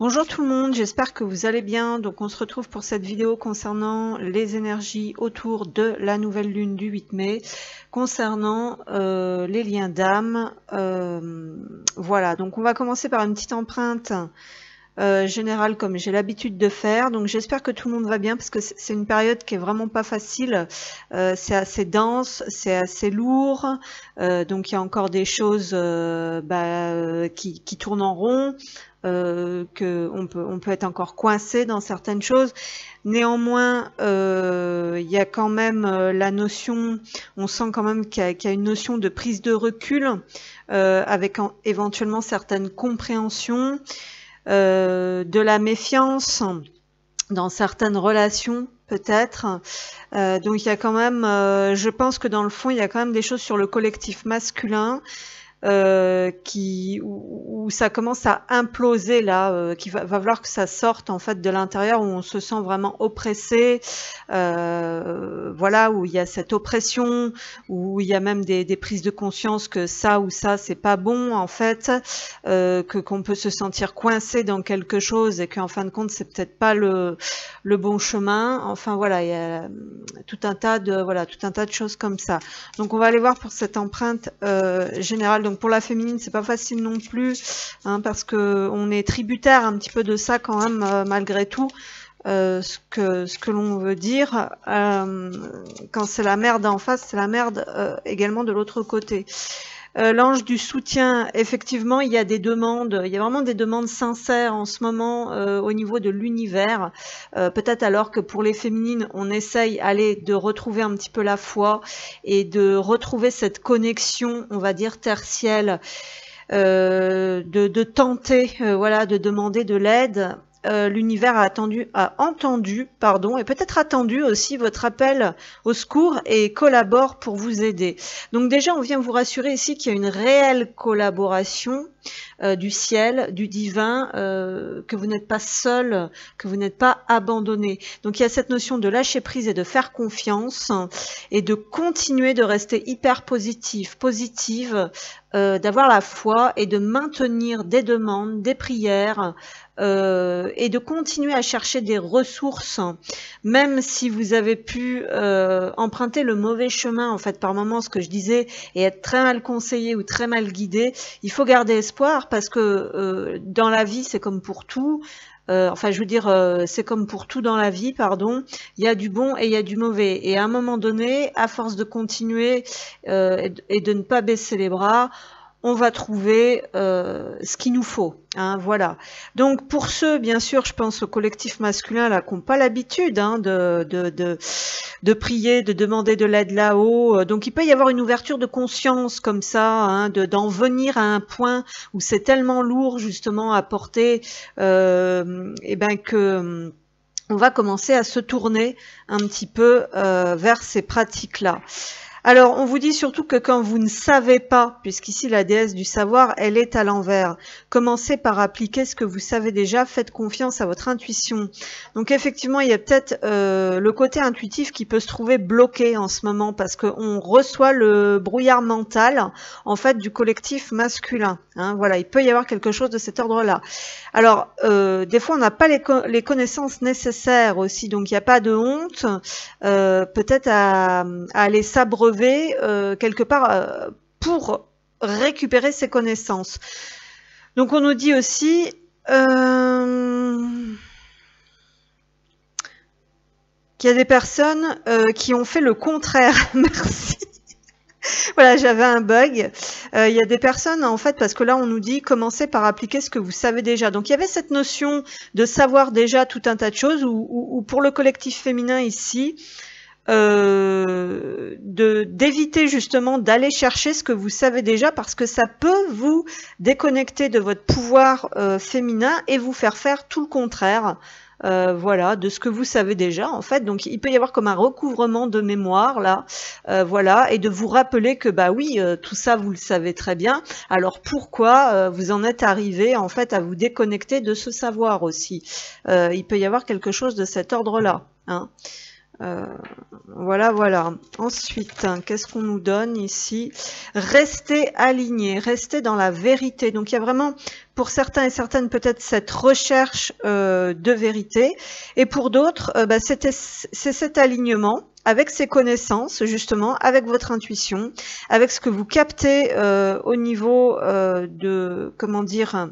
Bonjour tout le monde, j'espère que vous allez bien. Donc on se retrouve pour cette vidéo concernant les énergies autour de la nouvelle lune du 8 mai, concernant les liens d'âme. Voilà, donc on va commencer par une petite empreinte générale comme j'ai l'habitude de faire. Donc j'espère que tout le monde va bien parce que c'est une période qui est vraiment pas facile. C'est assez dense, c'est assez lourd. Donc il y a encore des choses qui tournent en rond. Que on peut être encore coincé dans certaines choses. Néanmoins, il y a quand même la notion, on sent quand même qu'il y a une notion de prise de recul, avec éventuellement certaines compréhensions, de la méfiance dans certaines relations peut-être. Donc il y a quand même, je pense que dans le fond, il y a quand même des choses sur le collectif masculin où ça commence à imploser là, qu'il va falloir que ça sorte en fait de l'intérieur, où on se sent vraiment oppressé, voilà, où il y a cette oppression, où il y a même des prises de conscience que ça ou ça c'est pas bon en fait, qu'on peut se sentir coincé dans quelque chose et qu'en fin de compte c'est peut-être pas le bon chemin. Enfin voilà, il y a tout un tas de choses comme ça. Donc on va aller voir pour cette empreinte générale. Donc pour la féminine, c'est pas facile non plus, hein, parce que on est tributaire un petit peu de ça quand même, malgré tout. Ce que l'on veut dire, quand c'est la merde en face, c'est la merde également de l'autre côté. L'ange du soutien, effectivement, il y a des demandes, il y a vraiment des demandes sincères en ce moment au niveau de l'univers. Peut-être alors que pour les féminines, on essaye de retrouver un petit peu la foi et de retrouver cette connexion, on va dire, tertielle, de tenter, voilà, de demander de l'aide. L'univers a entendu, et peut-être attendu aussi votre appel au secours et collabore pour vous aider. Donc déjà, on vient vous rassurer ici qu'il y a une réelle collaboration du ciel, du divin, que vous n'êtes pas seul, que vous n'êtes pas abandonné. Donc il y a cette notion de lâcher prise et de faire confiance et de continuer de rester hyper positive, d'avoir la foi et de maintenir des demandes, des prières, et de continuer à chercher des ressources, même si vous avez pu emprunter le mauvais chemin, en fait, par moments, ce que je disais, et être très mal conseillé ou très mal guidé. Il faut garder espoir parce que dans la vie, c'est comme pour tout. Enfin, je veux dire, c'est comme pour tout dans la vie, pardon. Il y a du bon et il y a du mauvais. Et à un moment donné, à force de continuer et de ne pas baisser les bras, on va trouver ce qu'il nous faut, hein, voilà. Donc pour ceux, bien sûr, je pense au collectif masculin là, qui n'ont pas l'habitude, hein, de prier, de demander de l'aide là-haut. Donc il peut y avoir une ouverture de conscience comme ça, hein, d'en venir à un point où c'est tellement lourd justement à porter, et ben que on va commencer à se tourner un petit peu vers ces pratiques-là. Alors, on vous dit surtout que quand vous ne savez pas, puisqu'ici la déesse du savoir, elle est à l'envers, commencez par appliquer ce que vous savez déjà, faites confiance à votre intuition. Donc effectivement, il y a peut-être le côté intuitif qui peut se trouver bloqué en ce moment, parce qu'on reçoit le brouillard mental, en fait, du collectif masculin. Hein, voilà, il peut y avoir quelque chose de cet ordre-là. Alors, des fois, on n'a pas les connaissances nécessaires aussi, donc il n'y a pas de honte, peut-être à aller s'abreuver quelque part pour récupérer ses connaissances. Donc on nous dit aussi qu'il y a des personnes qui ont fait le contraire. Merci. Voilà, j'avais un bug. Il y a des personnes, en fait, parce que là, on nous dit commencez par appliquer ce que vous savez déjà. Donc, il y avait cette notion de savoir déjà tout un tas de choses, ou pour le collectif féminin ici, d'éviter justement d'aller chercher ce que vous savez déjà, parce que ça peut vous déconnecter de votre pouvoir féminin et vous faire faire tout le contraire. Voilà, de ce que vous savez déjà en fait. Donc il peut y avoir comme un recouvrement de mémoire là, voilà, et de vous rappeler que bah oui, tout ça vous le savez très bien. Alors pourquoi vous en êtes arrivé en fait à vous déconnecter de ce savoir aussi. Il peut y avoir quelque chose de cet ordre-là, hein. Voilà, voilà. Ensuite, qu'est-ce qu'on nous donne ici? Rester aligné, rester dans la vérité. Donc il y a vraiment Pour certains et certaines, peut-être cette recherche de vérité. Et pour d'autres, c'est cet alignement avec ces connaissances, justement, avec votre intuition, avec ce que vous captez au niveau de, comment dire,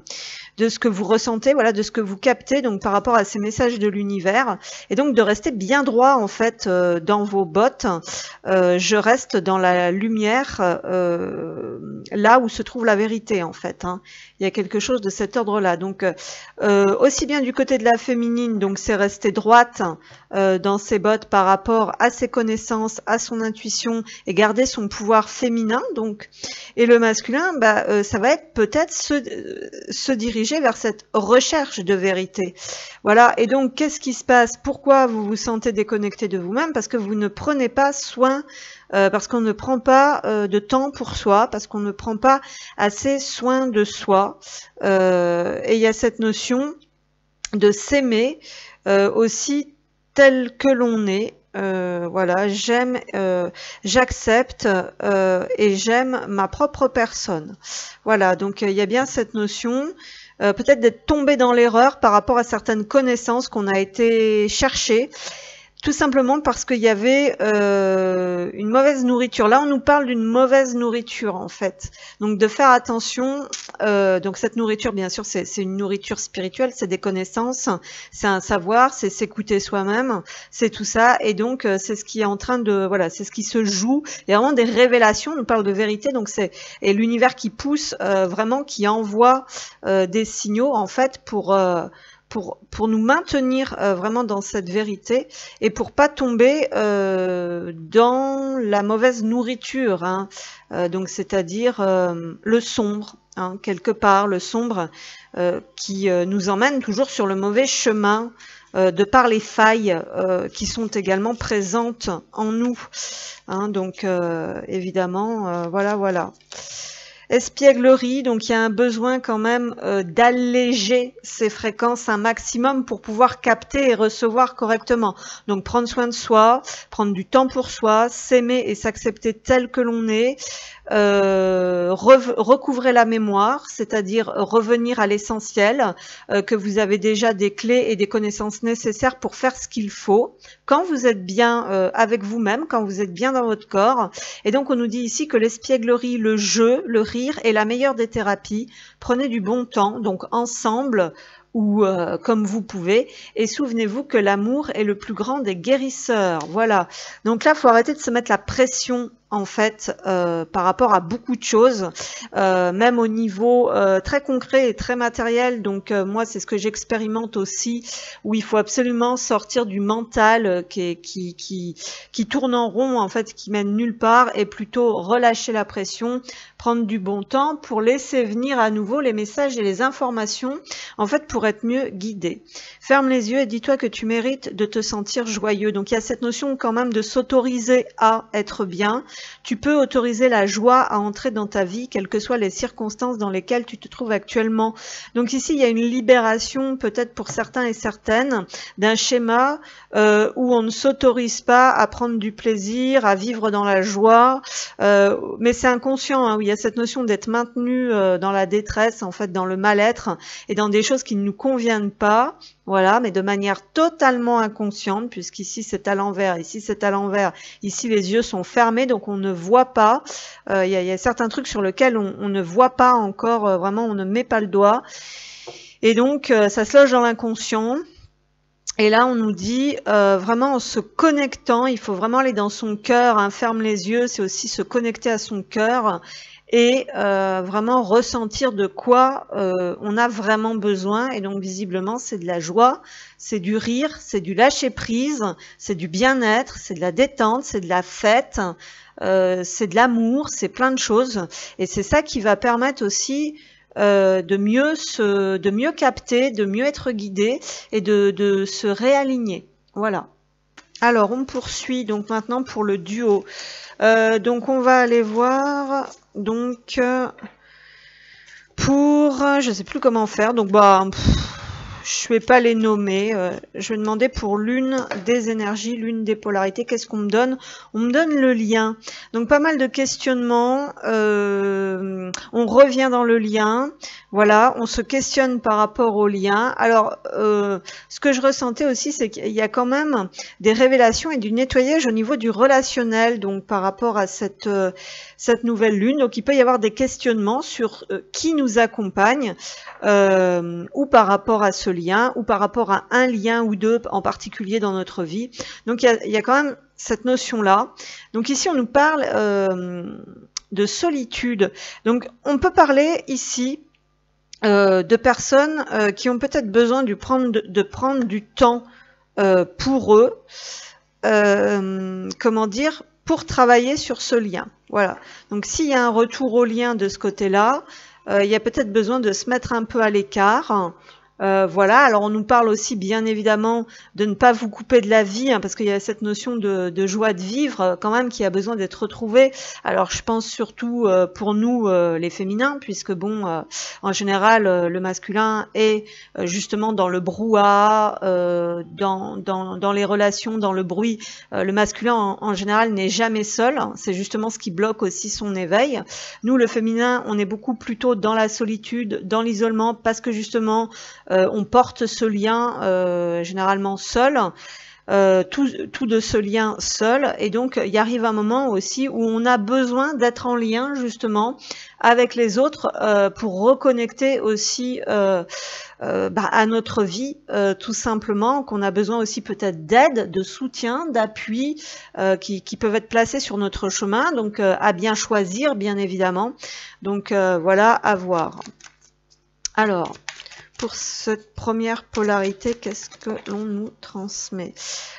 de ce que vous ressentez, voilà, de ce que vous captez, donc par rapport à ces messages de l'univers, et donc de rester bien droit en fait dans vos bottes. Je reste dans la lumière, là où se trouve la vérité en fait. Hein. Il y a quelque chose de cet ordre-là. Donc aussi bien du côté de la féminine, donc c'est rester droite dans ses bottes par rapport à ses connaissances, à son intuition et garder son pouvoir féminin. Donc, et le masculin, ça va être peut-être se diriger vers cette recherche de vérité. Voilà, et donc qu'est-ce qui se passe? Pourquoi vous vous sentez déconnecté de vous-même? Parce que vous ne prenez pas soin, parce qu'on ne prend pas de temps pour soi, parce qu'on ne prend pas assez soin de soi. Et il y a cette notion de s'aimer aussi tel que l'on est. Voilà, j'aime, j'accepte et j'aime ma propre personne. Voilà, donc il y a bien cette notion peut-être d'être tombé dans l'erreur par rapport à certaines connaissances qu'on a été chercher, tout simplement parce qu'il y avait une mauvaise nourriture. Là, on nous parle d'une mauvaise nourriture, en fait. Donc, de faire attention. Donc, cette nourriture, bien sûr, c'est une nourriture spirituelle, c'est des connaissances, c'est un savoir, c'est s'écouter soi-même, c'est tout ça. Et donc, c'est ce qui est en train de... Voilà, c'est ce qui se joue. Il y a vraiment des révélations, on nous parle de vérité. Donc, c'est l'univers qui pousse, vraiment, qui envoie des signaux, en fait, pour nous maintenir vraiment dans cette vérité et pour pas tomber dans la mauvaise nourriture, hein. Donc c'est-à-dire le sombre, hein, quelque part, le sombre qui nous emmène toujours sur le mauvais chemin de par les failles qui sont également présentes en nous, hein. Donc évidemment, voilà. Espièglerie, donc il y a un besoin quand même d'alléger ces fréquences un maximum pour pouvoir capter et recevoir correctement. Donc prendre soin de soi, prendre du temps pour soi, s'aimer et s'accepter tel que l'on est, recouvrer la mémoire, c'est-à-dire revenir à l'essentiel, que vous avez déjà des clés et des connaissances nécessaires pour faire ce qu'il faut, quand vous êtes bien avec vous-même, quand vous êtes bien dans votre corps. Et donc on nous dit ici que l'espièglerie, le jeu, le rire est la meilleure des thérapies. Prenez du bon temps, donc ensemble ou comme vous pouvez, et souvenez-vous que l'amour est le plus grand des guérisseurs. Voilà, donc là il faut arrêter de se mettre la pression en fait par rapport à beaucoup de choses, même au niveau très concret et très matériel. Donc moi c'est ce que j'expérimente aussi, où il faut absolument sortir du mental qui tourne en rond en fait, qui mène nulle part, et plutôt relâcher la pression, prendre du bon temps pour laisser venir à nouveau les messages et les informations, en fait pour être mieux guidé. Ferme les yeux et dis-toi que tu mérites de te sentir joyeux. Donc il y a cette notion quand même de s'autoriser à être bien. Tu peux autoriser la joie à entrer dans ta vie, quelles que soient les circonstances dans lesquelles tu te trouves actuellement. Donc ici, il y a une libération, peut-être pour certains et certaines, d'un schéma où on ne s'autorise pas à prendre du plaisir, à vivre dans la joie. Mais c'est inconscient, hein, où il y a cette notion d'être maintenu dans la détresse, en fait, dans le mal-être et dans des choses qui ne nous conviennent pas. Voilà, mais de manière totalement inconsciente, puisqu'ici c'est à l'envers, ici c'est à l'envers, ici les yeux sont fermés, donc on ne voit pas. Il y a certains trucs sur lesquels on ne voit pas encore, vraiment on ne met pas le doigt. Et donc ça se loge dans l'inconscient. Et là, on nous dit, vraiment en se connectant, il faut vraiment aller dans son cœur, hein, ferme les yeux, c'est aussi se connecter à son cœur et vraiment ressentir de quoi on a vraiment besoin. Et donc visiblement c'est de la joie, c'est du rire, c'est du lâcher prise, c'est du bien-être, c'est de la détente, c'est de la fête, c'est de l'amour, c'est plein de choses. Et c'est ça qui va permettre aussi de mieux capter, de mieux être guidé et de se réaligner. Voilà. Alors on poursuit donc maintenant pour le duo. Donc on va aller voir pour, je sais plus comment faire, donc je vais pas les nommer. Je vais demander pour l'une des énergies, l'une des polarités. Qu'est-ce qu'on me donne? On me donne le lien. Donc pas mal de questionnements. On revient dans le lien. Voilà, on se questionne par rapport au lien. Alors, ce que je ressentais aussi, c'est qu'il y a quand même des révélations et du nettoyage au niveau du relationnel, donc par rapport à cette nouvelle lune. Donc il peut y avoir des questionnements sur qui nous accompagne, ou par rapport à ce lien, ou par rapport à un lien ou deux en particulier dans notre vie. Donc il y a quand même cette notion-là. Donc ici on nous parle de solitude. Donc on peut parler ici de personnes qui ont peut-être besoin de prendre du temps pour eux, comment dire, pour travailler sur ce lien. Voilà. Donc s'il y a un retour au lien de ce côté-là, il y a peut-être besoin de se mettre un peu à l'écart. Voilà, alors on nous parle aussi bien évidemment de ne pas vous couper de la vie, hein, parce qu'il y a cette notion de joie de vivre quand même qui a besoin d'être retrouvée. Alors je pense surtout pour nous les féminins, puisque bon, en général le masculin est justement dans le brouhaha, dans les relations, dans le bruit. Le masculin en général n'est jamais seul, hein, c'est justement ce qui bloque aussi son éveil. Nous le féminin, on est beaucoup plutôt dans la solitude, dans l'isolement, parce que justement on porte ce lien généralement seul, tout de ce lien seul, et donc il arrive un moment aussi où on a besoin d'être en lien justement avec les autres pour reconnecter aussi à notre vie, tout simplement, qu'on a besoin aussi peut-être d'aide, de soutien, d'appui qui peuvent être placés sur notre chemin, donc à bien choisir bien évidemment. Donc voilà, à voir. Alors, pour cette première polarité, qu'est-ce que l'on nous transmet?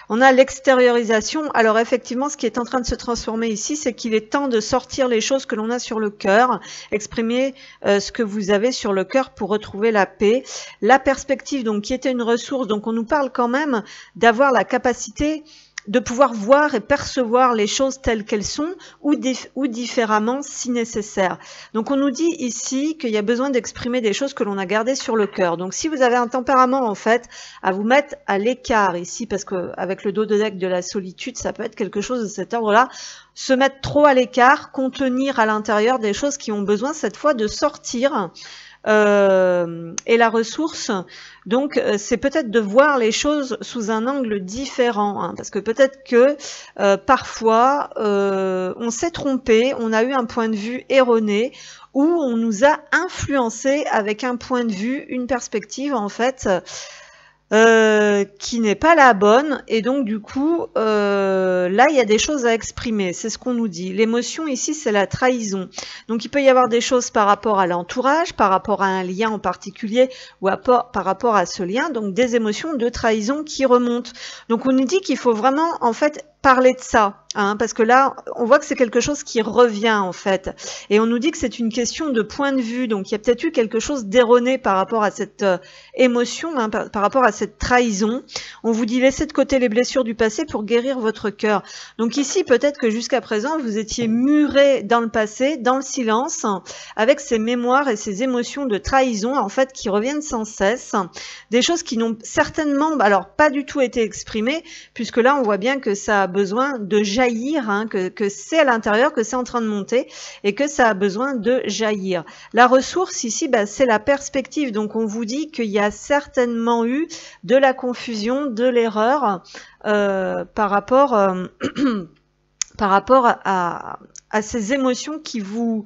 On a l'extériorisation. Alors effectivement, ce qui est en train de se transformer ici, c'est qu'il est temps de sortir les choses que l'on a sur le cœur, exprimer ce que vous avez sur le cœur pour retrouver la paix. La perspective, donc, qui était une ressource, donc on nous parle quand même d'avoir la capacité de pouvoir voir et percevoir les choses telles qu'elles sont ou différemment si nécessaire. Donc on nous dit ici qu'il y a besoin d'exprimer des choses que l'on a gardées sur le cœur. Donc si vous avez un tempérament en fait à vous mettre à l'écart ici, parce que avec le dos de deck de la solitude, ça peut être quelque chose de cet ordre-là, se mettre trop à l'écart, contenir à l'intérieur des choses qui ont besoin cette fois de sortir. Et la ressource, donc c'est peut-être de voir les choses sous un angle différent, hein, parce que peut-être que parfois on s'est trompé, on a eu un point de vue erroné, ou on nous a influencé avec un point de vue, une perspective en fait qui n'est pas la bonne, et donc du coup là il y a des choses à exprimer, c'est ce qu'on nous dit. L'émotion ici c'est la trahison, donc il peut y avoir des choses par rapport à l'entourage, par rapport à un lien en particulier, ou par rapport à ce lien, donc des émotions de trahison qui remontent. Donc on nous dit qu'il faut vraiment en fait parler de ça, hein, parce que là on voit que c'est quelque chose qui revient en fait, et on nous dit que c'est une question de point de vue, donc il y a peut-être eu quelque chose d'erroné par rapport à cette émotion, hein, par rapport à cette trahison. On vous dit laissez de côté les blessures du passé pour guérir votre cœur. Donc ici peut-être que jusqu'à présent vous étiez muré dans le passé, dans le silence, avec ces mémoires et ces émotions de trahison en fait qui reviennent sans cesse, des choses qui n'ont certainement alors pas du tout été exprimées, puisque là on voit bien que ça a besoin de jaillir, hein, que c'est à l'intérieur, que c'est en train de monter et que ça a besoin de jaillir. La ressource ici, c'est la perspective. Donc on vous dit qu'il y a certainement eu de la confusion, de l'erreur par rapport à ces émotions qui vous...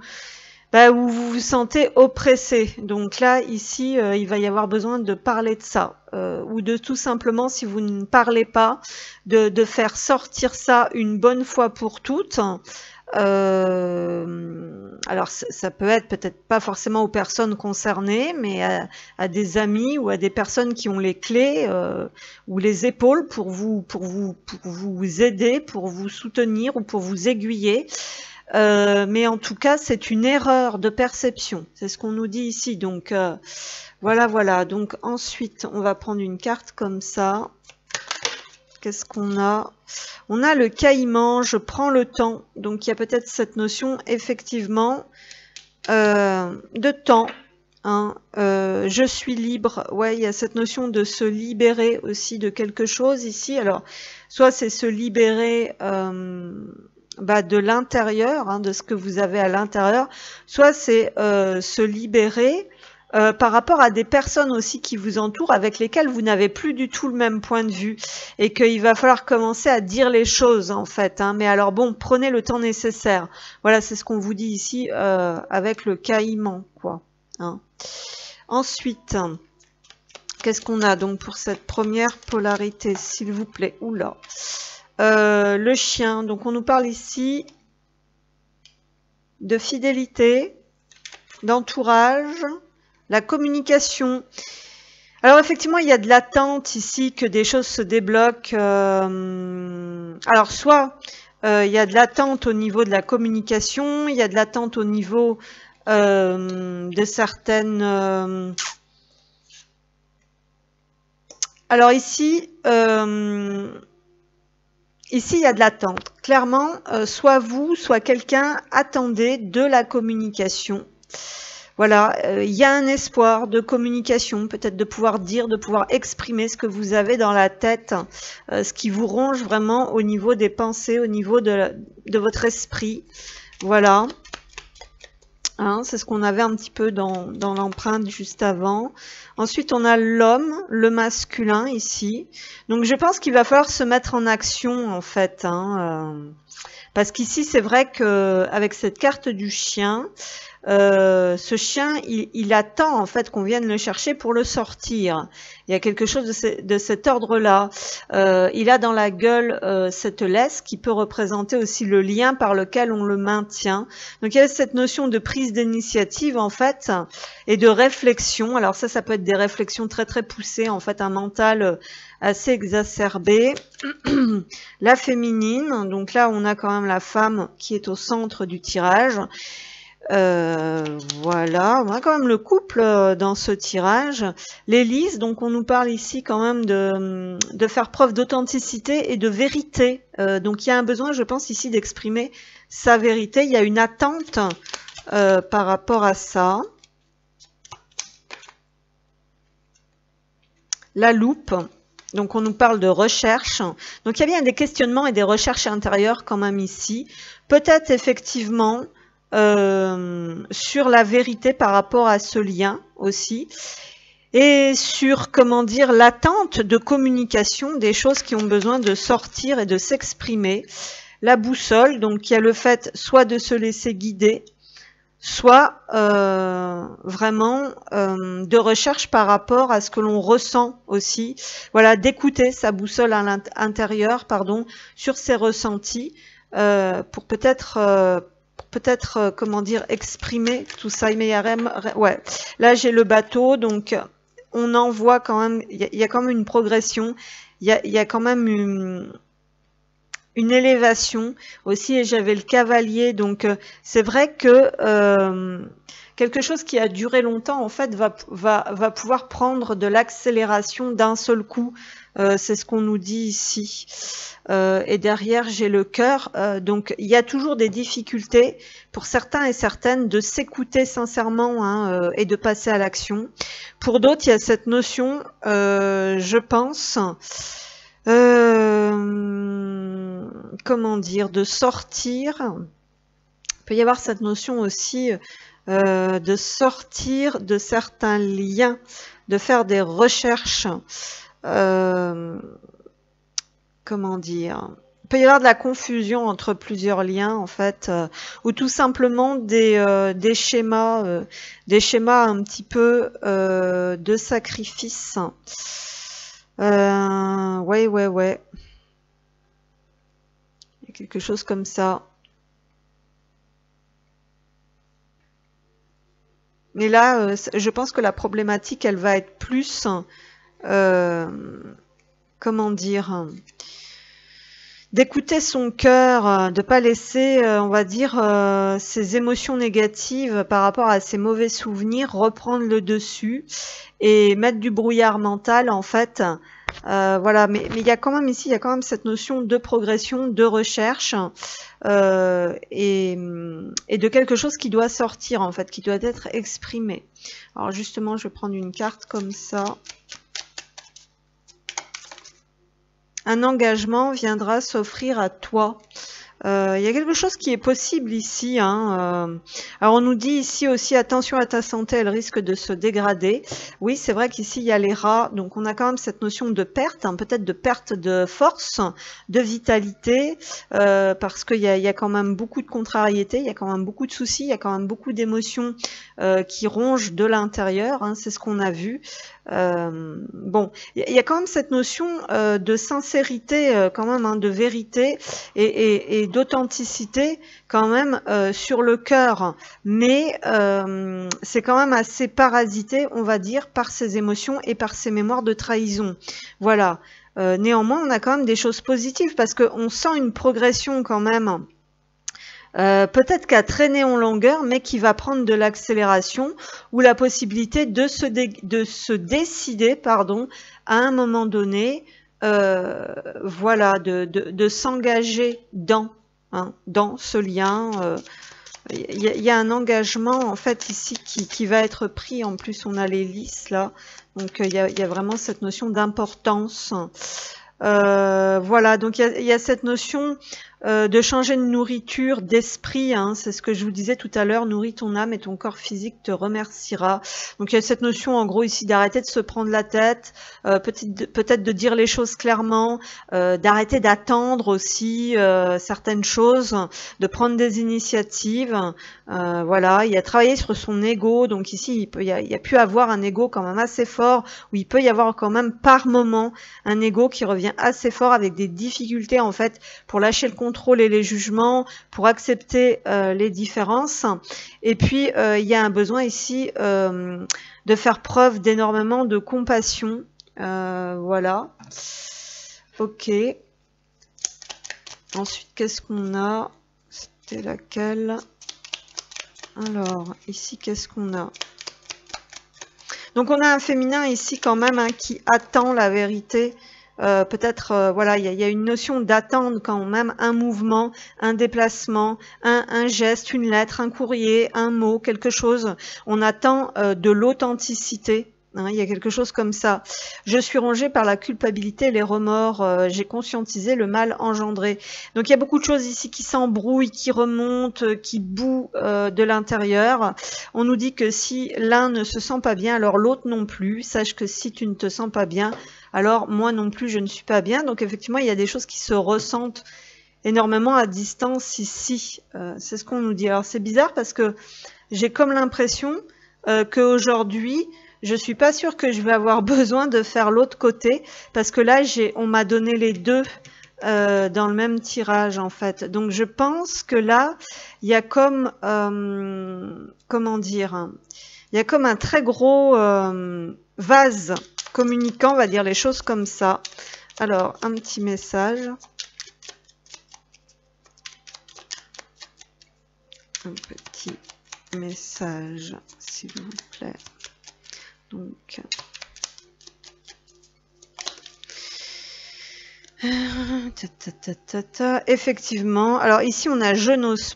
où vous vous sentez oppressé. Donc là, ici, il va y avoir besoin de parler de ça. Ou de tout simplement, si vous ne parlez pas, de faire sortir ça une bonne fois pour toutes. Alors ça peut être peut-être pas forcément aux personnes concernées, mais à des amis ou à des personnes qui ont les clés ou les épaules pour vous aider, pour vous soutenir ou pour vous aiguiller. Mais en tout cas, c'est une erreur de perception. C'est ce qu'on nous dit ici. Donc, voilà. Donc, ensuite, on va prendre une carte comme ça. Qu'est-ce qu'on a? On a le caïman, je prends le temps. Donc, il y a peut-être cette notion, effectivement, de temps. Hein, je suis libre. Ouais, il y a cette notion de se libérer aussi de quelque chose ici. Alors, soit c'est se libérer de l'intérieur, hein, de ce que vous avez à l'intérieur, soit c'est se libérer par rapport à des personnes aussi qui vous entourent, avec lesquelles vous n'avez plus du tout le même point de vue, et qu'il va falloir commencer à dire les choses en fait. Hein. Mais alors bon, prenez le temps nécessaire. Voilà, c'est ce qu'on vous dit ici avec le caïman, quoi. Hein. Ensuite, qu'est-ce qu'on a donc pour cette première polarité, s'il vous plaît? Oula. Le chien, donc on nous parle ici de fidélité, d'entourage, la communication. Alors effectivement, il y a de l'attente ici que des choses se débloquent. Alors soit il y a de l'attente au niveau de la communication, il y a de l'attente au niveau de certaines... Alors ici, ici, il y a de l'attente. Clairement, soit vous, soit quelqu'un attendait de la communication. Voilà, il y a un espoir de communication, peut-être de pouvoir dire, de pouvoir exprimer ce que vous avez dans la tête, ce qui vous ronge vraiment au niveau des pensées, au niveau de votre esprit. Voilà. Hein, c'est ce qu'on avait un petit peu dans l'empreinte juste avant. Ensuite, on a l'homme, le masculin ici. Donc, je pense qu'il va falloir se mettre en action, en fait. Hein, parce qu'ici, c'est vrai qu'avec cette carte du chien, ce chien, il attend en fait qu'on vienne le chercher pour le sortir. Il y a quelque chose de cet ordre-là. Il a dans la gueule cette laisse qui peut représenter aussi le lien par lequel on le maintient. Donc il y a cette notion de prise d'initiative en fait et de réflexion. Alors ça peut être des réflexions très très poussées, en fait un mental assez exacerbé. La féminine, donc là on a quand même la femme qui est au centre du tirage. Voilà, on a quand même le couple dans ce tirage. L'Élise, donc on nous parle ici quand même de faire preuve d'authenticité et de vérité. Donc il y a un besoin, je pense, ici d'exprimer sa vérité. Il y a une attente par rapport à ça. La loupe. Donc on nous parle de recherche. Donc il y a bien des questionnements et des recherches intérieures quand même ici. Peut-être effectivement sur la vérité par rapport à ce lien aussi. Et sur, comment dire, l'attente de communication des choses qui ont besoin de sortir et de s'exprimer. La boussole, donc il y a le fait soit de se laisser guider, soit vraiment de recherche par rapport à ce que l'on ressent aussi. Voilà, d'écouter sa boussole à l'intérieur, pardon, sur ses ressentis, pour peut-être comment dire, exprimer tout ça. Mais il y a ouais, là j'ai le bateau, donc on en voit quand même, il y a quand même une progression, il y a quand même une élévation aussi, et j'avais le cavalier, donc c'est vrai que quelque chose qui a duré longtemps en fait va pouvoir prendre de l'accélération d'un seul coup. C'est ce qu'on nous dit ici. Et derrière j'ai le cœur, donc il y a toujours des difficultés pour certains et certaines de s'écouter sincèrement, hein, et de passer à l'action. Pour d'autres il y a cette notion, je pense, comment dire, de sortir. Il peut y avoir cette notion aussi de sortir de certains liens, de faire des recherches, comment dire, il peut y avoir de la confusion entre plusieurs liens en fait, ou tout simplement des schémas un petit peu de sacrifice. Ouais. Il y a quelque chose comme ça. Mais là, je pense que la problématique, elle va être plus, comment dire, d'écouter son cœur, de pas laisser, on va dire, ses émotions négatives par rapport à ses mauvais souvenirs reprendre le dessus et mettre du brouillard mental, en fait, Voilà, mais il y a quand même ici, il y a quand même cette notion de progression, de recherche et de quelque chose qui doit sortir en fait, qui doit être exprimé. Alors justement, je vais prendre une carte comme ça. Un engagement viendra s'offrir à toi. Il y a quelque chose qui est possible ici. Hein, alors on nous dit ici aussi attention à ta santé, elle risque de se dégrader. Oui, c'est vrai qu'ici il y a les rats, donc on a quand même cette notion de perte, hein, peut-être de perte de force, de vitalité, parce qu'il y a quand même beaucoup de contrariétés, il y a quand même beaucoup de soucis, il y a quand même beaucoup d'émotions qui rongent de l'intérieur. Hein, c'est ce qu'on a vu. Bon, il y a quand même cette notion de sincérité, quand même, hein, de vérité et d'authenticité quand même sur le cœur, mais c'est quand même assez parasité, on va dire, par ces émotions et par ces mémoires de trahison. Voilà. Néanmoins, on a quand même des choses positives parce qu'on sent une progression quand même. Peut-être qu'à traîner en longueur, mais qui va prendre de l'accélération ou la possibilité de se décider, pardon, à un moment donné, voilà, de s'engager dans ce lien. Il y a un engagement en fait ici qui va être pris. En plus, on a les lys là, donc il y a vraiment cette notion d'importance. Voilà, donc il y a cette notion de changer de nourriture, d'esprit, hein, c'est ce que je vous disais tout à l'heure, nourris ton âme et ton corps physique te remerciera. Donc il y a cette notion en gros ici d'arrêter de se prendre la tête, peut-être de dire les choses clairement, d'arrêter d'attendre aussi certaines choses, de prendre des initiatives. Voilà, il y a travaillé sur son ego, donc ici il y a pu avoir un ego quand même assez fort, où il peut y avoir quand même par moment un ego qui revient assez fort avec des difficultés en fait pour lâcher le contrôle et les jugements, pour accepter les différences. Et puis il y a un besoin ici de faire preuve d'énormément de compassion. Voilà. Ok. Ensuite, qu'est-ce qu'on a? C'était laquelle? Alors, ici, qu'est-ce qu'on a? Donc, on a un féminin ici quand même hein, qui attend la vérité. Peut-être, voilà, il y a une notion d'attendre quand même un mouvement, un déplacement, un geste, une lettre, un courrier, un mot, quelque chose. On attend de l'authenticité. Hein, il y a quelque chose comme ça. Je suis rongée par la culpabilité et les remords. J'ai conscientisé le mal engendré. Donc il y a beaucoup de choses ici qui s'embrouillent, qui remontent, qui bouent de l'intérieur. On nous dit que si l'un ne se sent pas bien, alors l'autre non plus. Sache que si tu ne te sens pas bien, alors moi non plus je ne suis pas bien. Donc effectivement il y a des choses qui se ressentent énormément à distance ici. C'est ce qu'on nous dit. Alors c'est bizarre parce que j'ai comme l'impression qu'aujourd'hui je suis pas sûre que je vais avoir besoin de faire l'autre côté parce que là on m'a donné les deux dans le même tirage en fait. Donc je pense que là il y a comme comment dire, il y a comme un très gros vase communicant, on va dire les choses comme ça. Alors un petit message. Un petit message s'il vous plaît. Donc, effectivement, alors ici on a je n'ose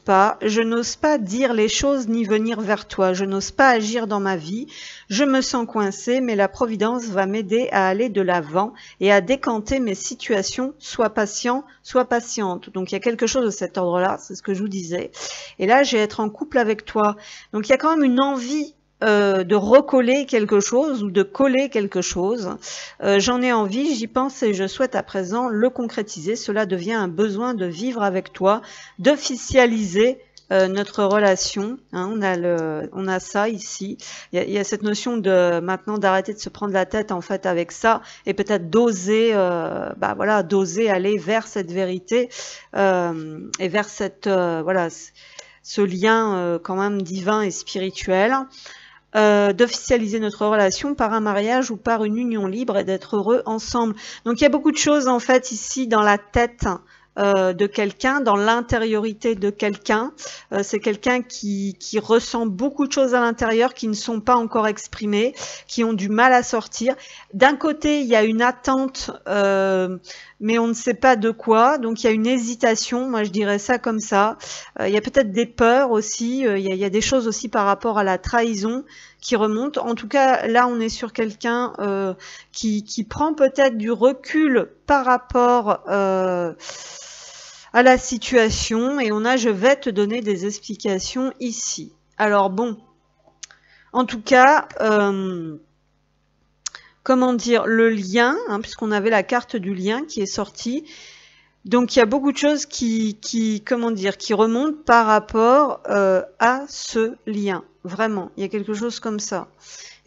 pas dire les choses ni venir vers toi, je n'ose pas agir dans ma vie, je me sens coincée, mais la providence va m'aider à aller de l'avant et à décanter mes situations, sois patient, sois patiente. Donc il y a quelque chose de cet ordre-là, c'est ce que je vous disais. Et là, je vais être en couple avec toi. Donc il y a quand même une envie de recoller quelque chose ou de coller quelque chose. J'en ai envie, j'y pense et je souhaite à présent le concrétiser. Cela devient un besoin de vivre avec toi, d'officialiser notre relation. Hein, on a ça ici. Il y a cette notion de maintenant d'arrêter de se prendre la tête en fait avec ça et peut-être d'oser, voilà, d'oser aller vers cette vérité et vers cette voilà ce lien quand même divin et spirituel. D'officialiser notre relation par un mariage ou par une union libre et d'être heureux ensemble. Donc il y a beaucoup de choses en fait ici dans la tête de quelqu'un, dans l'intériorité de quelqu'un. C'est quelqu'un qui ressent beaucoup de choses à l'intérieur qui ne sont pas encore exprimées, qui ont du mal à sortir. D'un côté, il y a une attente, mais on ne sait pas de quoi, donc il y a une hésitation, moi je dirais ça comme ça. Il y a peut-être des peurs aussi, il y a des choses aussi par rapport à la trahison qui remontent. En tout cas, là on est sur quelqu'un qui prend peut-être du recul par rapport à la situation, et on a je vais te donner des explications ici. Alors bon, en tout cas, comment dire, le lien, hein, puisqu'on avait la carte du lien qui est sortie. Donc il y a beaucoup de choses comment dire, qui remontent par rapport à ce lien. Vraiment, il y a quelque chose comme ça.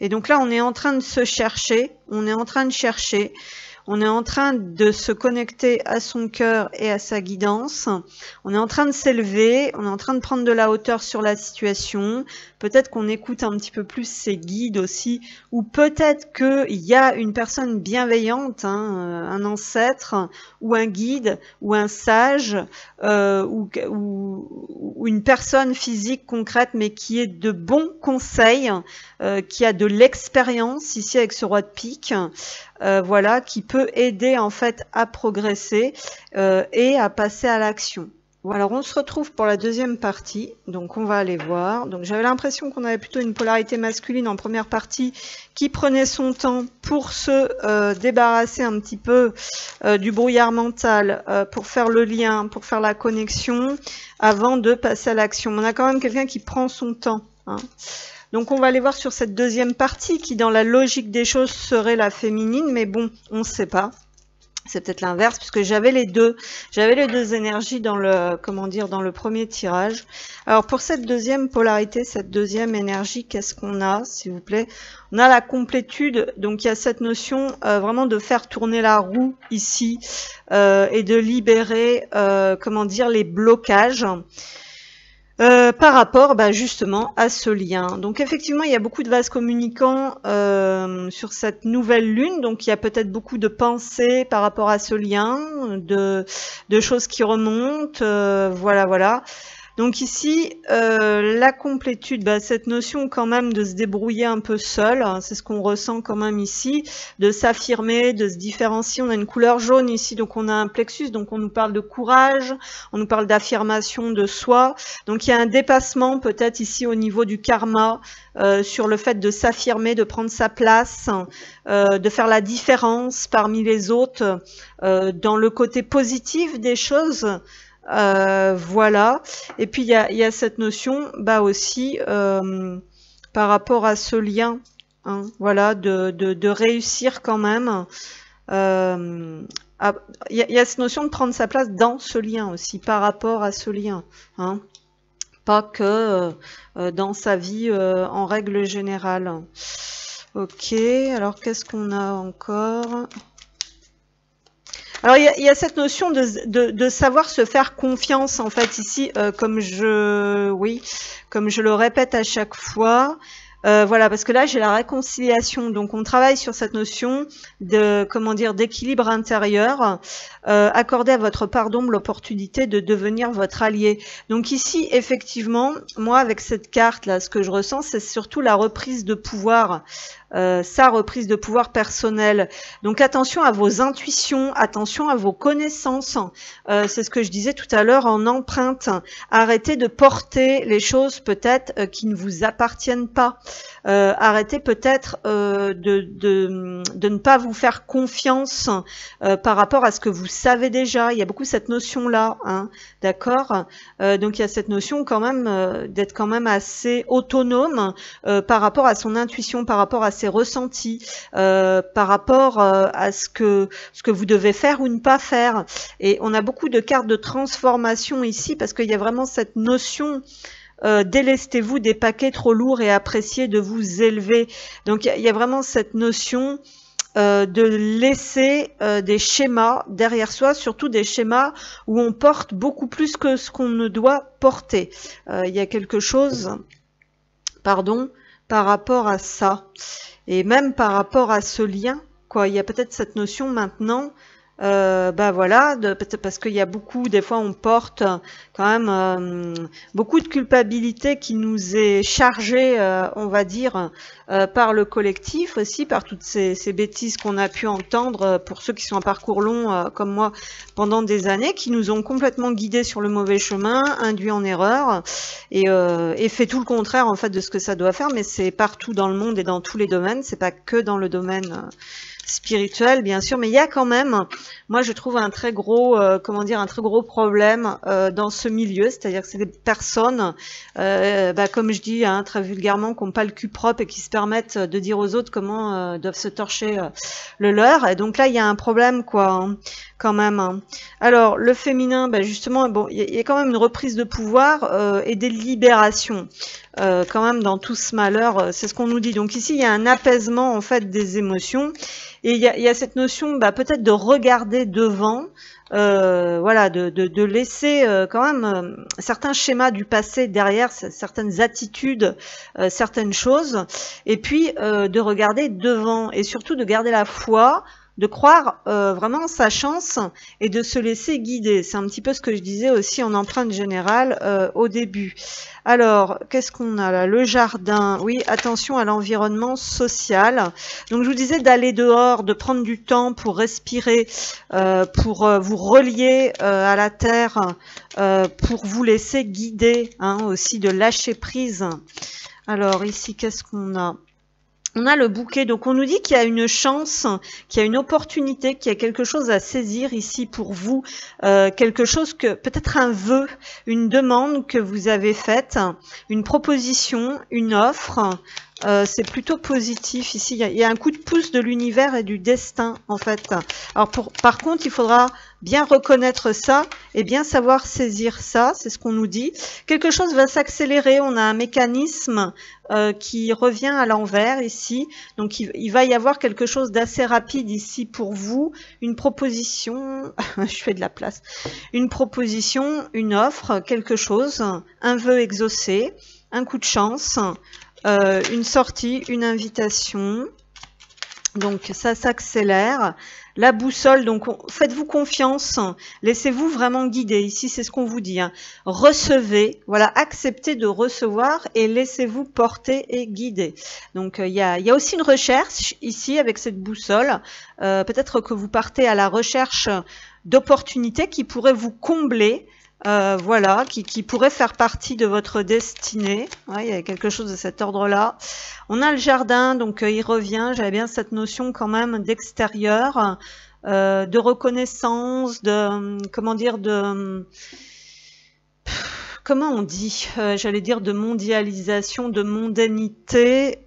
Et donc là, on est en train de se chercher, on est en train de chercher. On est en train de se connecter à son cœur et à sa guidance. On est en train de s'élever, on est en train de prendre de la hauteur sur la situation. Peut-être qu'on écoute un petit peu plus ses guides aussi, ou peut-être qu'il y a une personne bienveillante, hein, un ancêtre, ou un guide, ou un sage, ou une personne physique concrète, mais qui est de bons conseils, qui a de l'expérience ici avec ce roi de pique. Voilà, qui peut aider en fait à progresser et à passer à l'action. Voilà, alors on se retrouve pour la deuxième partie, donc on va aller voir. Donc j'avais l'impression qu'on avait plutôt une polarité masculine en première partie qui prenait son temps pour se débarrasser un petit peu du brouillard mental, pour faire le lien, pour faire la connexion, avant de passer à l'action. On a quand même quelqu'un qui prend son temps, hein. Donc on va aller voir sur cette deuxième partie qui dans la logique des choses serait la féminine, mais bon, on ne sait pas. C'est peut-être l'inverse puisque j'avais les deux énergies dans le, comment dire, dans le premier tirage. Alors pour cette deuxième polarité, cette deuxième énergie, qu'est-ce qu'on a, s'il vous plaît? On a la complétude, donc il y a cette notion vraiment de faire tourner la roue ici et de libérer, comment dire, les blocages. Par rapport justement à ce lien. Donc effectivement, il y a beaucoup de vases communicants sur cette nouvelle lune, donc il y a peut-être beaucoup de pensées par rapport à ce lien, de choses qui remontent, voilà. Donc ici, la complétude, cette notion quand même de se débrouiller un peu seul, hein, c'est ce qu'on ressent quand même ici, de s'affirmer, de se différencier. On a une couleur jaune ici, donc on a un plexus, donc on nous parle de courage, on nous parle d'affirmation de soi. Donc il y a un dépassement peut-être ici au niveau du karma, sur le fait de s'affirmer, de prendre sa place, de faire la différence parmi les autres, dans le côté positif des choses. Voilà, et puis il y a cette notion aussi par rapport à ce lien, hein, voilà, de réussir quand même. Il y a cette notion de prendre sa place dans ce lien aussi, par rapport à ce lien, hein, pas que dans sa vie en règle générale. Ok, alors qu'est-ce qu'on a encore ? Alors il y a cette notion de savoir se faire confiance en fait ici, comme je le répète à chaque fois. Voilà, parce que là j'ai la réconciliation, donc on travaille sur cette notion de, comment dire, d'équilibre intérieur. Accordez à votre part d'ombre l'opportunité de devenir votre allié. Donc ici effectivement, moi avec cette carte là, ce que je ressens, c'est surtout la reprise de pouvoir. Sa reprise de pouvoir personnel. Donc attention à vos intuitions, attention à vos connaissances. C'est ce que je disais tout à l'heure en empreinte. Arrêtez de porter les choses peut-être qui ne vous appartiennent pas. Arrêtez peut-être de ne pas vous faire confiance par rapport à ce que vous savez déjà. Il y a beaucoup cette notion-là, hein, d'accord. Donc il y a cette notion quand même d'être quand même assez autonome par rapport à son intuition, par rapport à ses ressentis, par rapport à ce que vous devez faire ou ne pas faire. Et on a beaucoup de cartes de transformation ici parce qu'il y a vraiment cette notion délestez-vous des paquets trop lourds et appréciez de vous élever. Donc il y a vraiment cette notion de laisser des schémas derrière soi, surtout des schémas où on porte beaucoup plus que ce qu'on ne doit porter. Il y a quelque chose, pardon, par rapport à ça. Et même par rapport à ce lien, quoi, il y a peut-être cette notion maintenant bah voilà, peut-être parce qu'il y a beaucoup, des fois on porte quand même beaucoup de culpabilité qui nous est chargée, on va dire, par le collectif aussi, par toutes ces bêtises qu'on a pu entendre pour ceux qui sont en parcours long comme moi pendant des années, qui nous ont complètement guidés sur le mauvais chemin, induits en erreur et fait tout le contraire en fait de ce que ça doit faire, mais c'est partout dans le monde et dans tous les domaines, c'est pas que dans le domaine spirituel bien sûr, mais il y a quand même, moi je trouve un très gros comment dire, un très gros problème dans ce milieu, c'est-à-dire que c'est des personnes comme je dis très vulgairement, qui n'ont pas le cul propre et qui se permettent de dire aux autres comment doivent se torcher le leur, et donc là il y a un problème quoi quand même. Alors le féminin, justement, bon, il y a quand même une reprise de pouvoir et des libérations quand même dans tout ce malheur, c'est ce qu'on nous dit. Donc ici il y a un apaisement en fait des émotions, et il y a cette notion peut-être de regarder devant, voilà, de laisser quand même certains schémas du passé derrière, certaines attitudes, certaines choses, et puis de regarder devant, et surtout de garder la foi, de croire vraiment en sa chance et de se laisser guider. C'est un petit peu ce que je disais aussi en empreinte générale au début. Alors, qu'est-ce qu'on a là? Le jardin, oui, attention à l'environnement social. Donc, je vous disais d'aller dehors, de prendre du temps pour respirer, pour vous relier à la terre, pour vous laisser guider, aussi de lâcher prise. Alors, ici, qu'est-ce qu'on a? On a le bouquet, donc on nous dit qu'il y a une chance, qu'il y a une opportunité, qu'il y a quelque chose à saisir ici pour vous, quelque chose que, peut-être un vœu, une demande que vous avez faite, une proposition, une offre. C'est plutôt positif ici, il y a un coup de pouce de l'univers et du destin en fait. Alors par contre il faudra bien reconnaître ça et bien savoir saisir ça, c'est ce qu'on nous dit. Quelque chose va s'accélérer, on a un mécanisme qui revient à l'envers ici, donc il va y avoir quelque chose d'assez rapide ici pour vous, une proposition, je fais de la place, une proposition, une offre, quelque chose, un vœu exaucé, un coup de chance, une sortie, une invitation, donc ça s'accélère. La boussole, donc faites-vous confiance, laissez-vous vraiment guider, ici c'est ce qu'on vous dit, recevez, voilà, acceptez de recevoir et laissez-vous porter et guider. Donc il y a aussi une recherche ici avec cette boussole, peut-être que vous partez à la recherche d'opportunités qui pourraient vous combler, voilà, qui pourrait faire partie de votre destinée. Ouais, il y a quelque chose de cet ordre-là. On a le jardin, donc il revient. J'avais bien cette notion quand même d'extérieur, de reconnaissance, de comment dire, comment on dit, j'allais dire de mondialisation, de mondanité,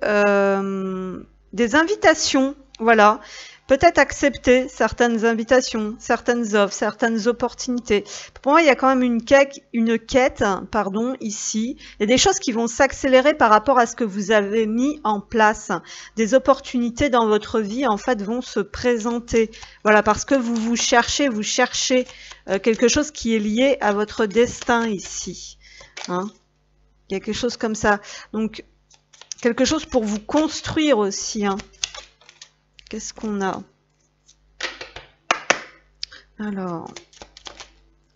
des invitations, voilà. Peut-être accepter certaines invitations, certaines offres, certaines opportunités. Pour moi, il y a quand même une quête, ici. Il y a des choses qui vont s'accélérer par rapport à ce que vous avez mis en place. Des opportunités dans votre vie, en fait, vont se présenter. Voilà, parce que vous cherchez quelque chose qui est lié à votre destin ici. Quelque chose comme ça. Donc, quelque chose pour vous construire aussi, Qu'est-ce qu'on a? Alors,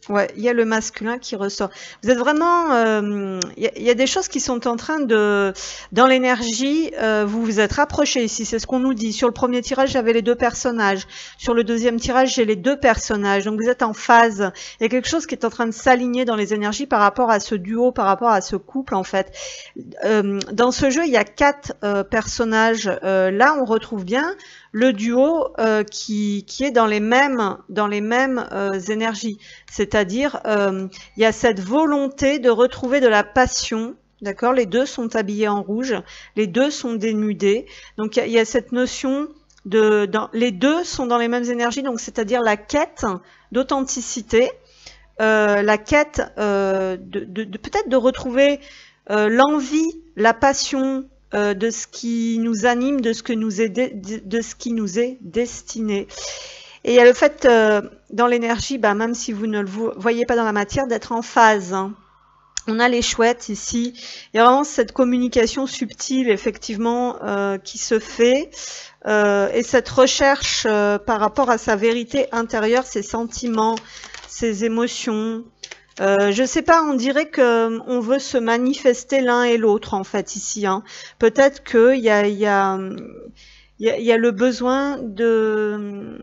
ouais, il y a le masculin qui ressort. Vous êtes vraiment, il y a des choses qui sont en train de, dans l'énergie, vous vous êtes rapprochés ici, c'est ce qu'on nous dit. Sur le premier tirage, j'avais les deux personnages. Sur le deuxième tirage, j'ai les deux personnages. Donc vous êtes en phase. Il y a quelque chose qui est en train de s'aligner dans les énergies par rapport à ce duo, par rapport à ce couple en fait. Dans ce jeu, il y a 4 personnages. Là, on retrouve bien le duo qui est dans les mêmes énergies, c'est-à-dire il y a cette volonté de retrouver de la passion, d'accord, les deux sont habillés en rouge, les deux sont dénudés, donc il y a cette notion les deux sont dans les mêmes énergies, donc c'est-à-dire la quête d'authenticité, la quête peut-être de retrouver l'envie, la passion, de ce qui nous anime, de ce qui nous est destiné. Et il y a le fait, dans l'énergie, même si vous ne le voyez pas dans la matière, d'être en phase. On a les chouettes ici. Il y a vraiment cette communication subtile, effectivement, qui se fait. Et cette recherche par rapport à sa vérité intérieure, ses sentiments, ses émotions. Je sais pas, on dirait que on veut se manifester l'un et l'autre, en fait, ici. Hein. Peut-être qu'il y a le besoin de...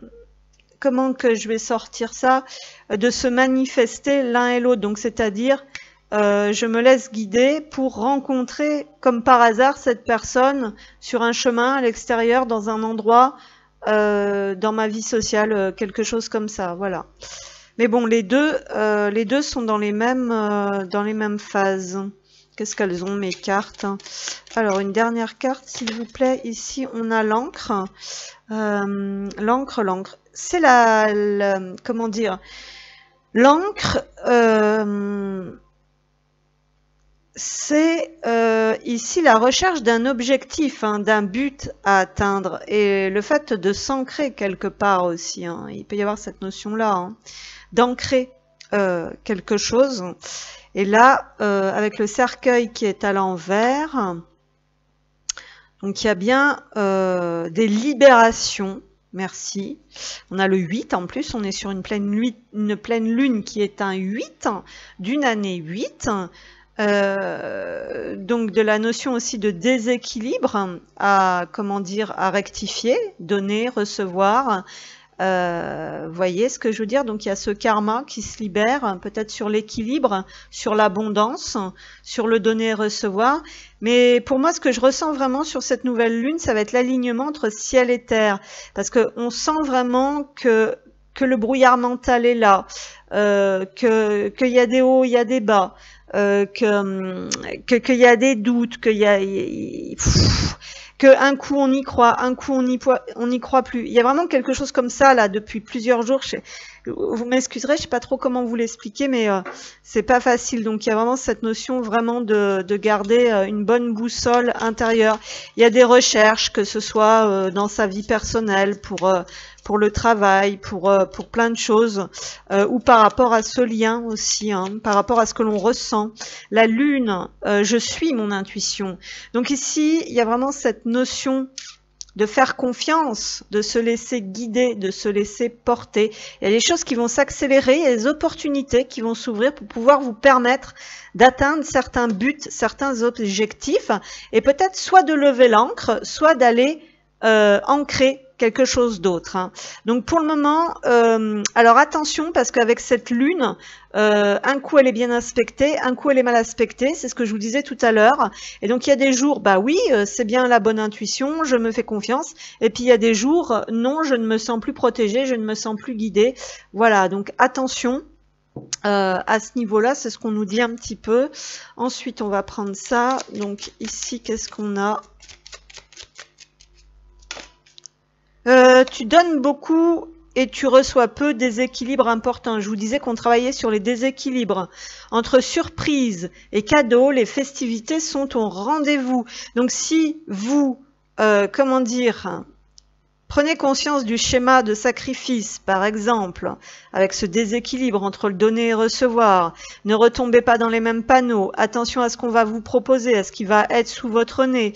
Comment que je vais sortir ça? De se manifester l'un et l'autre. Donc, c'est-à-dire... je me laisse guider pour rencontrer, comme par hasard, cette personne sur un chemin à l'extérieur, dans un endroit, dans ma vie sociale, quelque chose comme ça, voilà. Mais bon, les deux sont dans les mêmes phases. Qu'est-ce qu'elles ont, mes cartes? Alors, une dernière carte, s'il vous plaît. Ici, on a l'encre. L'encre. C'est comment dire? L'encre... c'est ici la recherche d'un objectif, hein, d'un but à atteindre, et le fait de s'ancrer quelque part aussi. Hein, il peut y avoir cette notion-là, hein, d'ancrer quelque chose. Et là, avec le cercueil qui est à l'envers, donc il y a bien des libérations. Merci. On a le 8 en plus, on est sur une pleine lune qui est un 8, d'une année 8. Donc de la notion aussi de déséquilibre à, comment dire, à rectifier, donner, recevoir. Voyez ce que je veux dire? Donc il y a ce karma qui se libère, peut-être sur l'équilibre, sur l'abondance, sur le donner et recevoir. Mais pour moi, ce que je ressens vraiment sur cette nouvelle lune, ça va être l'alignement entre ciel et terre. Parce qu'on sent vraiment que le brouillard mental est là, qu'il y a des hauts, il y a des bas. Qu'il y a des doutes, qu'un coup on y croit, un coup on n'y croit plus. Il y a vraiment quelque chose comme ça là depuis plusieurs jours. Vous m'excuserez, je sais pas trop comment vous l'expliquer, mais c'est pas facile. Donc il y a vraiment cette notion vraiment de garder une bonne boussole intérieure. Il y a des recherches, que ce soit dans sa vie personnelle, pour le travail, pour plein de choses, ou par rapport à ce lien aussi, hein, par rapport à ce que l'on ressent. La lune, je suis mon intuition. Donc ici, il y a vraiment cette notion de faire confiance, de se laisser guider, de se laisser porter. Il y a des choses qui vont s'accélérer, il y a des opportunités qui vont s'ouvrir pour pouvoir vous permettre d'atteindre certains buts, certains objectifs, et peut-être soit de lever l'ancre, soit d'aller ancrer quelque chose d'autre. Hein. Donc pour le moment, alors attention, parce qu'avec cette lune, un coup elle est bien aspectée, un coup elle est mal aspectée, c'est ce que je vous disais tout à l'heure. Et donc il y a des jours, bah oui, c'est bien la bonne intuition, je me fais confiance. Et puis il y a des jours, non, je ne me sens plus protégée, je ne me sens plus guidée. Voilà, donc attention. À ce niveau-là, c'est ce qu'on nous dit un petit peu. Ensuite, on va prendre ça. Donc ici, qu'est-ce qu'on a ? Tu donnes beaucoup et tu reçois peu, déséquilibre important. Je vous disais qu'on travaillait sur les déséquilibres. Entre surprise et cadeaux, les festivités sont au rendez-vous. Donc si vous, comment dire, prenez conscience du schéma de sacrifice, par exemple, avec ce déséquilibre entre le donner et recevoir. Ne retombez pas dans les mêmes panneaux. Attention à ce qu'on va vous proposer, à ce qui va être sous votre nez.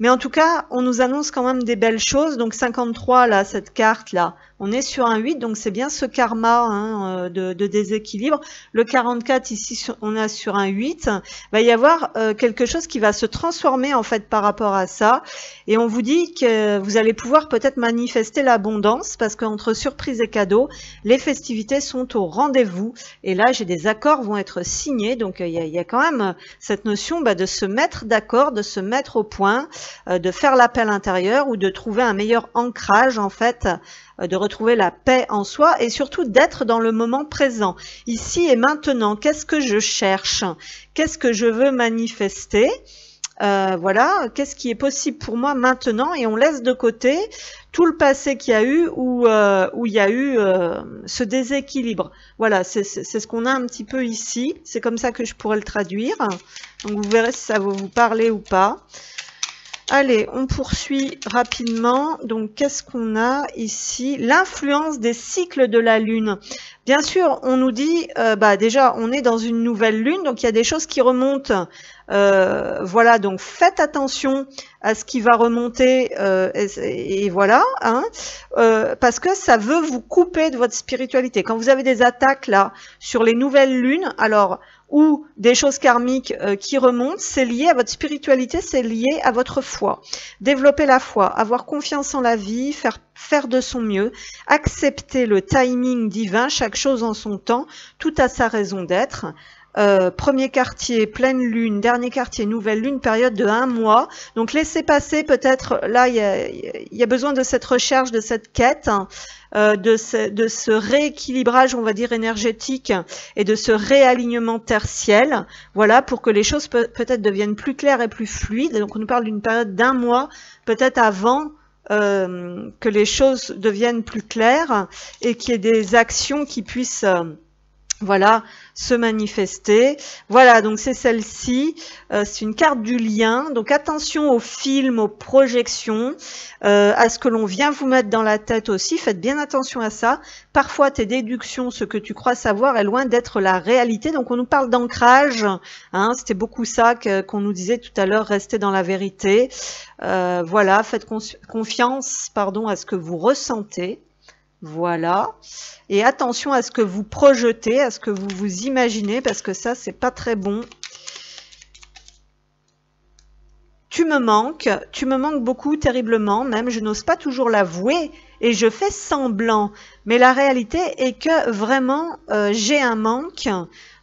Mais en tout cas, on nous annonce quand même des belles choses. Donc 53, là, cette carte-là, on est sur un 8, donc c'est bien ce karma hein, de déséquilibre. Le 44, ici, on est sur un 8. Il va y avoir quelque chose qui va se transformer, en fait, par rapport à ça. Et on vous dit que vous allez pouvoir peut-être manifester l'abondance, parce qu'entre surprise et cadeau, les festivités sont au rendez-vous. Et là, j'ai des accords vont être signés. Donc, il y a quand même cette notion de se mettre d'accord, de se mettre au point, de faire l'appel intérieur ou de trouver un meilleur ancrage, en fait, de retrouver la paix en soi et surtout d'être dans le moment présent. Ici et maintenant, qu'est-ce que je cherche? Qu'est-ce que je veux manifester? Voilà, qu'est-ce qui est possible pour moi maintenant? Et on laisse de côté tout le passé qu'il y a eu où il y a eu ce déséquilibre. Voilà, c'est ce qu'on a un petit peu ici. C'est comme ça que je pourrais le traduire. Donc vous verrez si ça va vous parler ou pas. Allez, on poursuit rapidement. Donc, qu'est-ce qu'on a ici? L'influence des cycles de la Lune. Bien sûr, on nous dit, déjà, on est dans une nouvelle Lune, donc il y a des choses qui remontent. Voilà, donc faites attention à ce qui va remonter, et voilà, hein, parce que ça veut vous couper de votre spiritualité. Quand vous avez des attaques là sur les nouvelles lunes, alors ou des choses karmiques qui remontent, c'est lié à votre spiritualité, c'est lié à votre foi. Développer la foi, avoir confiance en la vie, faire de son mieux, accepter le timing divin, chaque chose en son temps, tout a sa raison d'être. Premier quartier, pleine lune, dernier quartier, nouvelle lune, période de 1 mois. Donc laissez passer peut-être, là il y a besoin de cette recherche, de cette quête, de ce rééquilibrage, on va dire, énergétique et de ce réalignement tertiel, voilà, pour que les choses peut-être deviennent plus claires et plus fluides. Donc on nous parle d'une période d'1 mois, peut-être avant que les choses deviennent plus claires et qu'il y ait des actions qui puissent voilà, se manifester. Voilà, donc c'est celle-ci. C'est une carte du lien. Donc attention aux films, aux projections, à ce que l'on vient vous mettre dans la tête aussi. Faites bien attention à ça. Parfois, tes déductions, ce que tu crois savoir, est loin d'être la réalité. Donc on nous parle d'ancrage. Hein, c'était beaucoup ça qu'on nous disait tout à l'heure, restez dans la vérité. Voilà, faites confiance, à ce que vous ressentez. Voilà. Et attention à ce que vous projetez, à ce que vous vous imaginez, parce que ça, c'est pas très bon. Tu me manques beaucoup, terriblement, même, je n'ose pas toujours l'avouer, et je fais semblant. Mais la réalité est que vraiment, j'ai un manque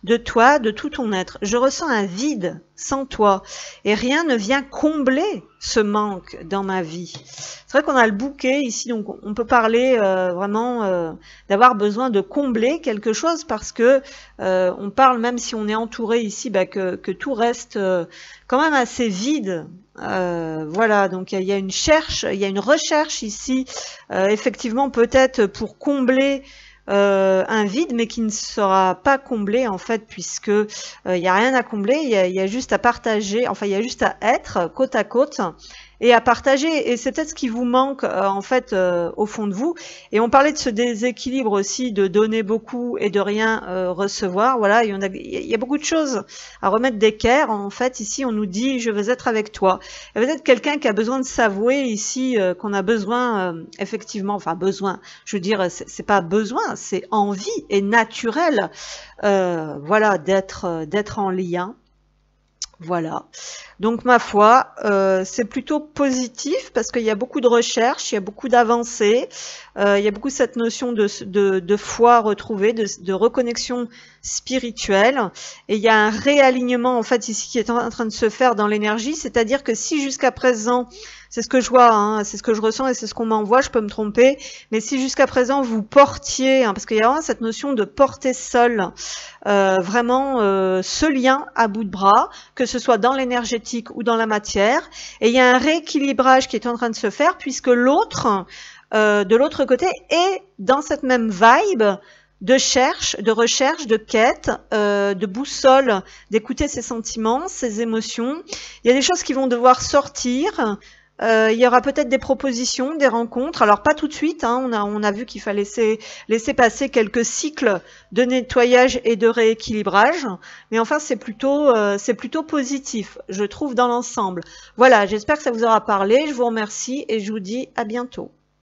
de toi, de tout ton être. Je ressens un vide sans toi, et rien ne vient combler ce manque dans ma vie. C'est vrai qu'on a le bouquet ici, donc on peut parler vraiment d'avoir besoin de combler quelque chose, parce que on parle, même si on est entouré ici, que tout reste quand même assez vide. Voilà, donc il y a une recherche ici, effectivement, peut-être pour combler un vide, mais qui ne sera pas comblé en fait, puisque il n'y a rien à combler, il y a juste à partager, enfin il y a juste à être côte à côte et à partager, et c'est peut-être ce qui vous manque en fait au fond de vous. Et on parlait de ce déséquilibre aussi, de donner beaucoup et de rien recevoir. Voilà, il y a beaucoup de choses à remettre d'équerre. En fait, ici on nous dit je veux être avec toi. Il y a peut-être quelqu'un qui a besoin de s'avouer ici qu'on a besoin effectivement, enfin besoin, je veux dire, c'est pas besoin, c'est envie et naturel, voilà, d'être en lien. Voilà, donc ma foi, c'est plutôt positif, parce qu'il y a beaucoup de recherches, il y a beaucoup d'avancées, il y a beaucoup cette notion de foi retrouvée, de reconnexion spirituelle, et il y a un réalignement en fait ici qui est en train de se faire dans l'énergie, c'est-à-dire que si jusqu'à présent, c'est ce que je vois, hein, c'est ce que je ressens et c'est ce qu'on m'envoie, je peux me tromper, mais si jusqu'à présent vous portiez, parce qu'il y a vraiment cette notion de porter seul, vraiment ce lien à bout de bras, que ce soit dans l'énergétique ou dans la matière, et il y a un rééquilibrage qui est en train de se faire, puisque l'autre, de l'autre côté, est dans cette même vibe de recherche, de quête, de boussole, d'écouter ses sentiments, ses émotions. Il y a des choses qui vont devoir sortir. Il y aura peut-être des propositions, des rencontres. Alors pas tout de suite, hein, on a vu qu'il fallait laisser passer quelques cycles de nettoyage et de rééquilibrage. Mais enfin, c'est plutôt positif, je trouve, dans l'ensemble. Voilà, j'espère que ça vous aura parlé. Je vous remercie et je vous dis à bientôt.